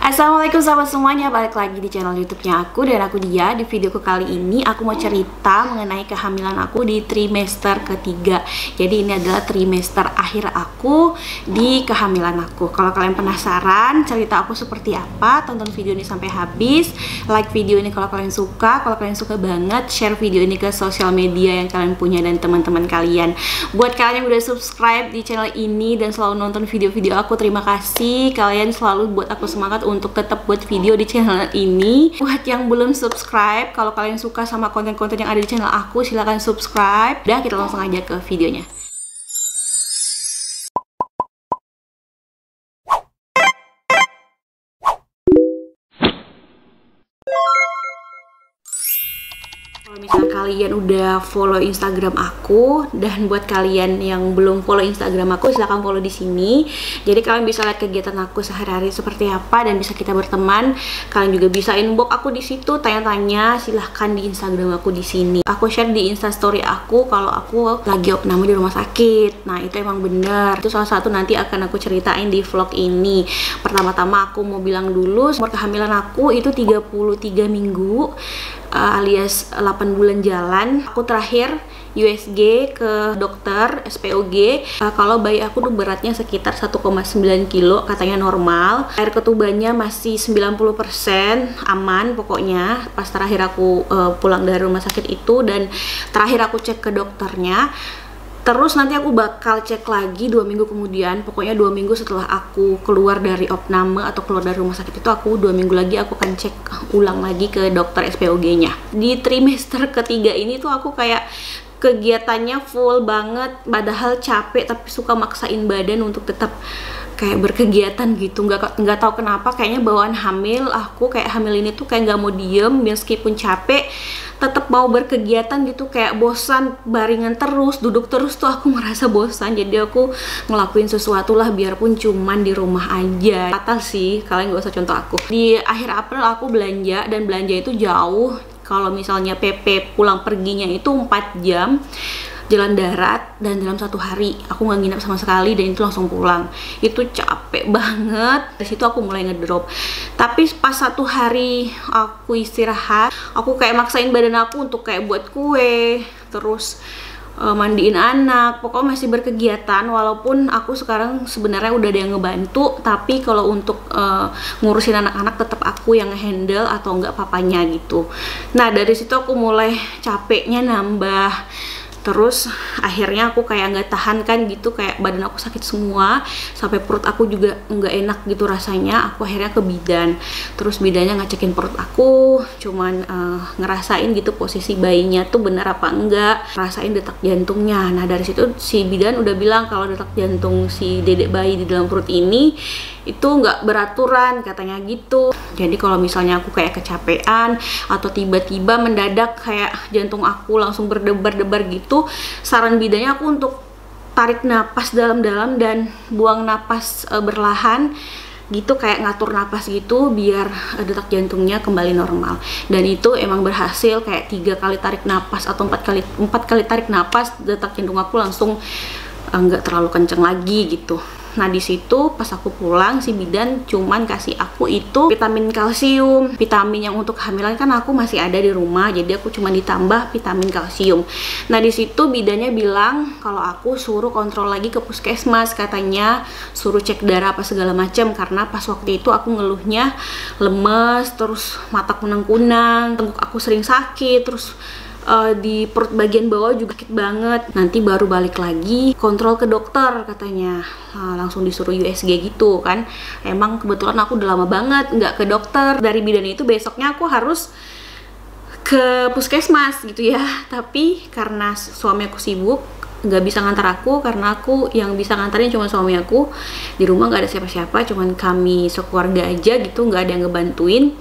Assalamualaikum sahabat semuanya, balik lagi di channel YouTube-nya aku dan aku Dia. Di videoku kali ini aku mau cerita mengenai kehamilan aku di trimester ketiga. Jadi ini adalah trimester akhir aku di kehamilan aku. Kalau kalian penasaran cerita aku seperti apa, tonton video ini sampai habis. Like video ini kalau kalian suka banget, share video ini ke sosial media yang kalian punya dan teman-teman kalian. Buat kalian yang udah subscribe di channel ini dan selalu nonton video-video aku, terima kasih. Kalian selalu buat aku semangat untuk tetap buat video di channel ini. Buat yang belum subscribe, kalau kalian suka sama konten-konten yang ada di channel aku, silahkan subscribe. Udah, kita langsung aja ke videonya. Kalau misalnya kalian udah follow Instagram aku, dan buat kalian yang belum follow Instagram aku, silahkan follow di sini. Jadi kalian bisa lihat kegiatan aku sehari-hari seperti apa dan bisa kita berteman. Kalian juga bisa inbox aku di situ, tanya-tanya, silahkan di Instagram aku di sini. Aku share di Instastory aku kalau aku lagi opname di rumah sakit. Nah, itu emang bener. Itu salah satu nanti akan aku ceritain di vlog ini. Pertama-tama aku mau bilang dulu, umur kehamilan aku itu 33 minggu. Alias 8 bulan jalan. Aku terakhir USG ke dokter SPOG kalau bayi aku tuh beratnya sekitar 1,9 kilo, katanya normal. Air ketubannya masih 90%, aman pokoknya pas terakhir aku pulang dari rumah sakit itu. Dan terakhir aku cek ke dokternya. Terus nanti aku bakal cek lagi 2 minggu kemudian. Pokoknya 2 minggu setelah aku keluar dari opname atau keluar dari rumah sakit itu, aku 2 minggu lagi aku akan cek ulang lagi ke dokter SPOG-nya. Di trimester ketiga ini tuh aku kayak kegiatannya full banget, padahal capek tapi suka maksain badan untuk tetap kayak berkegiatan gitu. Nggak tahu kenapa, kayaknya bawaan hamil aku, kayak hamil ini tuh kayak nggak mau diem meskipun capek, tetap mau berkegiatan gitu. Kayak bosan baringan terus, duduk terus tuh aku merasa bosan. Jadi aku ngelakuin sesuatu lah, biarpun cuman di rumah aja. Fatal sih, kalian gak usah contoh aku. Di akhir April aku belanja, dan belanja itu jauh. Kalau misalnya PP pulang perginya itu 4 jam jalan darat, dan dalam 1 hari aku nggak nginep sama sekali, dan itu langsung pulang. Itu capek banget. Dari situ aku mulai ngedrop. Tapi pas 1 hari aku istirahat, aku kayak maksain badan aku untuk kayak buat kue, terus mandiin anak, pokoknya masih berkegiatan. Walaupun aku sekarang sebenarnya udah ada yang ngebantu, tapi kalau untuk ngurusin anak-anak tetap aku yang ngehandle atau enggak papanya gitu. Nah, dari situ aku mulai capeknya nambah. Terus akhirnya aku kayak nggak tahan kan gitu, kayak badan aku sakit semua, sampai perut aku juga nggak enak gitu rasanya. Aku akhirnya ke bidan. Terus bidannya ngecekin perut aku, cuman ngerasain gitu posisi bayinya tuh bener apa enggak, rasain detak jantungnya. Nah, dari situ si bidan udah bilang kalau detak jantung si dedek bayi di dalam perut ini itu nggak beraturan, katanya gitu. Jadi kalau misalnya aku kayak kecapean atau tiba-tiba mendadak kayak jantung aku langsung berdebar-debar gitu, saran bidannya aku untuk tarik napas dalam-dalam dan buang napas berlahan gitu, kayak ngatur napas gitu biar detak jantungnya kembali normal. Dan itu emang berhasil, kayak 3 kali tarik napas atau 4 kali tarik napas, detak jantung aku langsung nggak terlalu kenceng lagi gitu. Nah, di situ pas aku pulang, si bidan cuman kasih aku itu vitamin kalsium. Vitamin yang untuk kehamilan kan aku masih ada di rumah, jadi aku cuma ditambah vitamin kalsium. Nah, di situ bidannya bilang kalau aku suruh kontrol lagi ke puskesmas, katanya suruh cek darah apa segala macam, karena pas waktu itu aku ngeluhnya lemes, terus mata kunang-kunang, tengguk aku sering sakit, terus di perut bagian bawah juga sakit banget. Nanti baru balik lagi kontrol ke dokter, katanya. Langsung disuruh USG gitu kan. Emang kebetulan aku udah lama banget nggak ke dokter. Dari bidan itu besoknya aku harus ke puskesmas gitu ya. Tapi karena suami aku sibuk, nggak bisa ngantar aku, karena aku yang bisa ngantarin cuma suami aku. Di rumah nggak ada siapa-siapa, cuman kami sekeluarga aja gitu, nggak ada yang ngebantuin.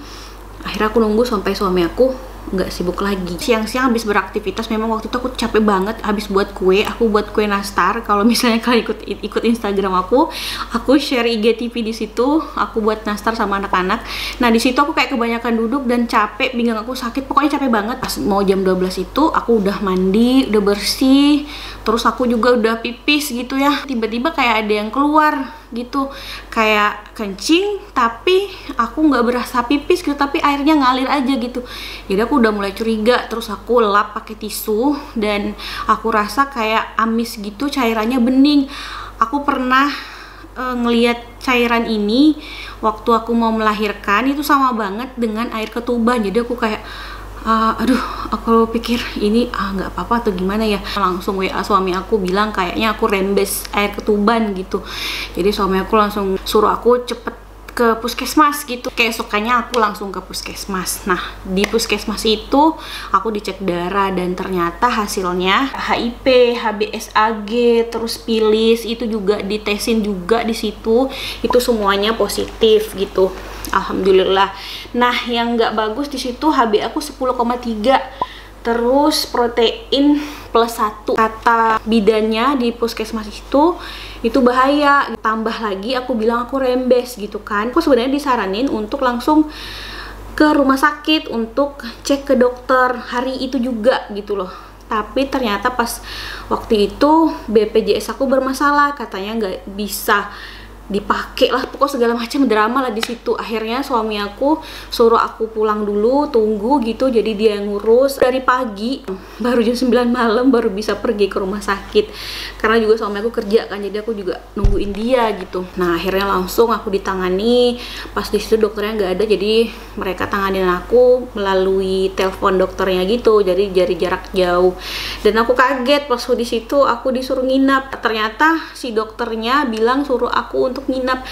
Akhirnya aku nunggu sampai suami aku nggak sibuk lagi. Siang-siang habis beraktivitas, memang waktu itu aku capek banget, habis buat kue. Aku buat kue nastar. Kalau misalnya kalian ikut Instagram aku share IGTV di situ. Aku buat nastar sama anak-anak. Nah, di situ aku kayak kebanyakan duduk dan capek, pinggang aku sakit, pokoknya capek banget. Pas mau jam 12 itu aku udah mandi, udah bersih, terus aku juga udah pipis gitu ya. Tiba-tiba kayak ada yang keluar gitu, kayak kencing tapi aku nggak berasa pipis gitu, tapi airnya ngalir aja gitu. Jadi aku udah mulai curiga, terus aku lap pakai tisu dan aku rasa kayak amis gitu, cairannya bening. Aku pernah ngelihat cairan ini waktu aku mau melahirkan, itu sama banget dengan air ketuban. Jadi aku kayak aduh, aku pikir ini nggak apa-apa atau gimana ya. Langsung WA suami aku bilang kayaknya aku rembes air ketuban gitu. Jadi suami aku langsung suruh aku cepet ke puskesmas gitu. Keesokannya aku langsung ke puskesmas. Nah, di puskesmas itu aku dicek darah dan ternyata hasilnya HIP, HBsAg, terus pilis itu juga ditesin juga di situ. Itu semuanya positif gitu. Alhamdulillah. Nah, yang nggak bagus di situ HB aku 10,3. Terus protein +1. Kata bidannya di puskesmas itu bahaya. Tambah lagi aku bilang aku rembes gitu kan. Aku sebenarnya disaranin untuk langsung ke rumah sakit untuk cek ke dokter hari itu juga gitu loh. Tapi ternyata pas waktu itu BPJS aku bermasalah, katanya nggak bisa dipakai lah, pokok segala macam drama lah di situ. Akhirnya suami aku suruh aku pulang dulu, tunggu gitu, jadi dia yang ngurus dari pagi, baru jam 9 malam baru bisa pergi ke rumah sakit karena juga suami aku kerja kan, jadi aku juga nungguin dia gitu. Nah, akhirnya langsung aku ditangani. Pas di situ dokternya nggak ada, jadi mereka tanganin aku melalui telepon dokternya gitu, jadi dari jarak jauh. Dan aku kaget pas di situ aku disuruh nginap. Ternyata si dokternya bilang suruh aku untuk nginap,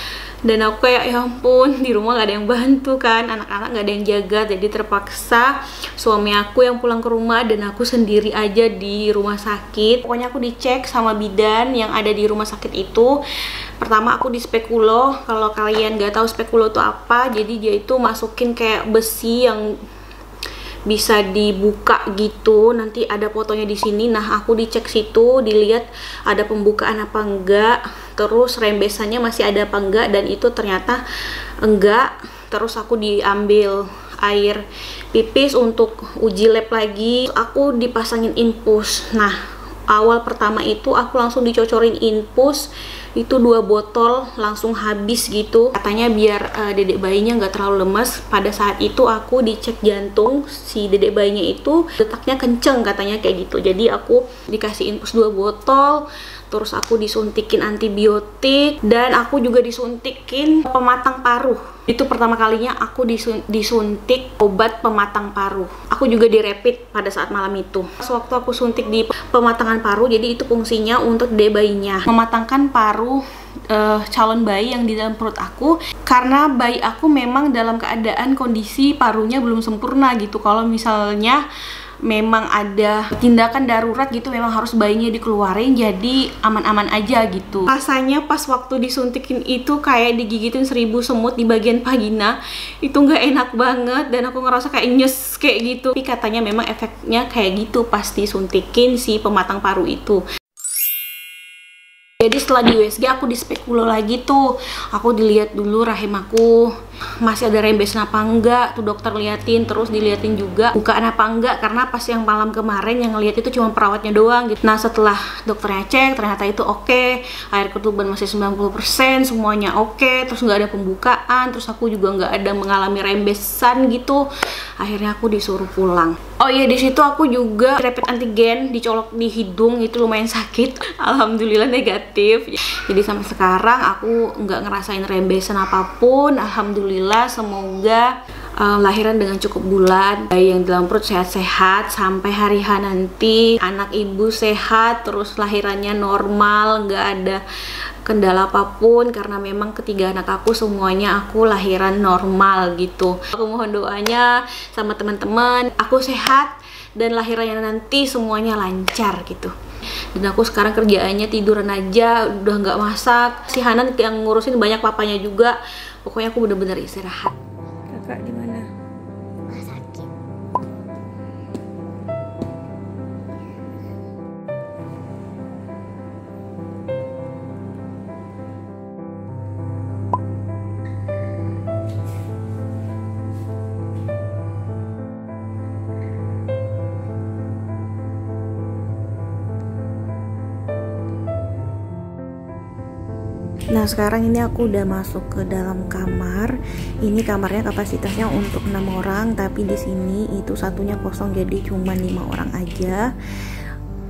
dan aku kayak ya ampun, di rumah gak ada yang bantu kan, anak-anak gak ada yang jaga, jadi terpaksa suami aku yang pulang ke rumah dan aku sendiri aja di rumah sakit. Pokoknya aku dicek sama bidan yang ada di rumah sakit itu. Pertama aku di spekulo. Kalau kalian gak tahu spekulo itu apa, jadi dia itu masukin kayak besi yang bisa dibuka gitu, nanti ada fotonya di sini. Nah, aku dicek situ, dilihat ada pembukaan apa enggak, terus rembesannya masih ada apa enggak, dan itu ternyata enggak. Terus aku diambil air pipis untuk uji lab lagi, aku dipasangin infus. Nah, awal pertama itu aku langsung dicocorin infus itu 2 botol langsung habis gitu, katanya biar dedek bayinya nggak terlalu lemas. Pada saat itu aku dicek jantung, si dedek bayinya itu detaknya kenceng katanya kayak gitu. Jadi aku dikasih infus 2 botol, terus aku disuntikin antibiotik, dan aku juga disuntikin pematang paruh. Itu pertama kalinya aku disuntik obat pematang paruh. Aku juga direpit pada saat malam itu. Waktu aku suntik di pematangan paruh, jadi itu fungsinya untuk dedek bayinya, mematangkan paruh calon bayi yang di dalam perut aku, karena bayi aku memang dalam keadaan kondisi paruhnya belum sempurna gitu. Kalau misalnya memang ada tindakan darurat gitu, memang harus bayinya dikeluarin, jadi aman-aman aja gitu. Rasanya pas waktu disuntikin itu kayak digigitin 1000 semut di bagian vagina, itu nggak enak banget, dan aku ngerasa kayak nyes kayak gitu. Tapi katanya memang efeknya kayak gitu pas disuntikin si pematang paruh itu. Jadi setelah di USG aku di spekulo lagi tuh, aku dilihat dulu rahim aku masih ada rembesan apa enggak, tuh dokter liatin, terus diliatin juga bukaan apa enggak, karena pas yang malam kemarin yang ngeliat itu cuma perawatnya doang gitu. Nah, setelah dokternya cek ternyata itu oke, air ketuban masih 90%, semuanya oke, terus nggak ada pembukaan, terus aku juga nggak ada mengalami rembesan gitu. Akhirnya aku disuruh pulang. Oh iya, di situ aku juga rapid antigen, dicolok di hidung, itu lumayan sakit. Alhamdulillah negatif. Jadi sampai sekarang aku nggak ngerasain rembesan apapun. Alhamdulillah, semoga lahiran dengan cukup bulan, bayi yang dalam perut sehat-sehat sampai hari H nanti, anak ibu sehat, terus lahirannya normal, nggak ada kendala apapun, karena memang ketiga anak aku semuanya aku lahiran normal gitu. Aku mohon doanya sama teman-teman, aku sehat dan lahirannya nanti semuanya lancar gitu. Dan aku sekarang kerjaannya tiduran aja, udah nggak masak. Si Hanan yang ngurusin banyak, papanya juga. Pokoknya aku bener-bener istirahat. Kakak di mana? Sakit. Nah sekarang ini aku udah masuk ke dalam kamar. Ini kamarnya kapasitasnya untuk 6 orang, tapi di sini itu satunya kosong jadi cuma 5 orang aja.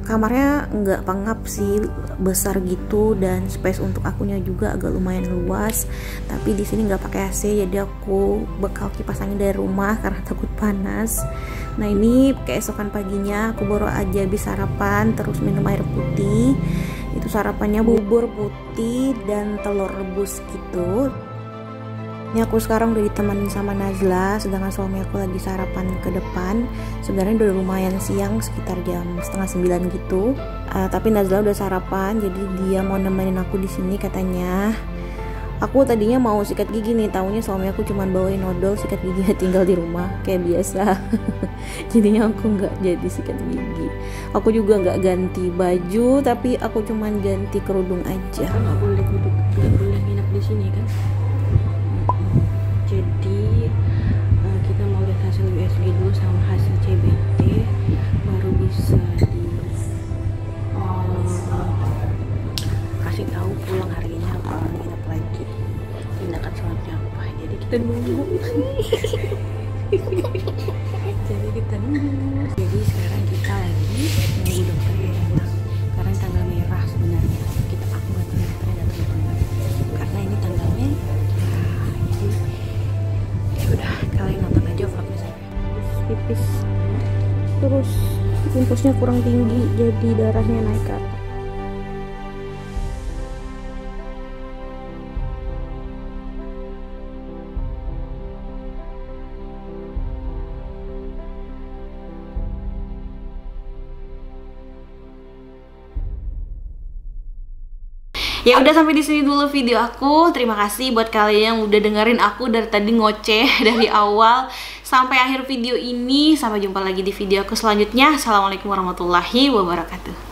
Kamarnya nggak pengap sih, besar gitu, dan space untuk akunya juga agak lumayan luas. Tapi di sini nggak pakai AC, jadi aku bekal kipas angin dari rumah karena takut panas. Nah ini keesokan paginya aku baru aja habis sarapan, terus minum air putih. Itu sarapannya bubur putih dan telur rebus gitu. Ini aku sekarang udah ditemani sama Nazla, sedangkan suami aku lagi sarapan ke depan. Sebenarnya udah lumayan siang, sekitar jam 8:30 gitu. Tapi Nazla udah sarapan, jadi dia mau nemenin aku di sini katanya. Aku tadinya mau sikat gigi nih, taunya suami aku cuma bawain odol, sikat gigi tinggal di rumah kayak biasa. Jadinya aku nggak jadi sikat gigi. Aku juga nggak ganti baju, tapi aku cuma ganti kerudung aja. Nggak boleh duduk, nggak boleh nginep di sini kan. Jadi kita mau lihat hasil USG dulu sama hasil CBT, baru bisa kasih tahu pulang harinya apa nginep lagi, tindakan selanjutnya apa. Jadi kita nunggu. Jadi sekarang kita lagi nunggu dokternya datang, karena tanggal merah sebenarnya. Aku nggak tahu dokternya datang karena ini tanggal merah. Udah, kalian nonton aja vlognya saya. Pipis terus impulsnya kurang tinggi, jadi darahnya naik ke atas. Ya udah, sampai di sini dulu video aku. Terima kasih buat kalian yang udah dengerin aku dari tadi ngoceh dari awal sampai akhir video ini. Sampai jumpa lagi di video aku selanjutnya. Assalamualaikum warahmatullahi wabarakatuh.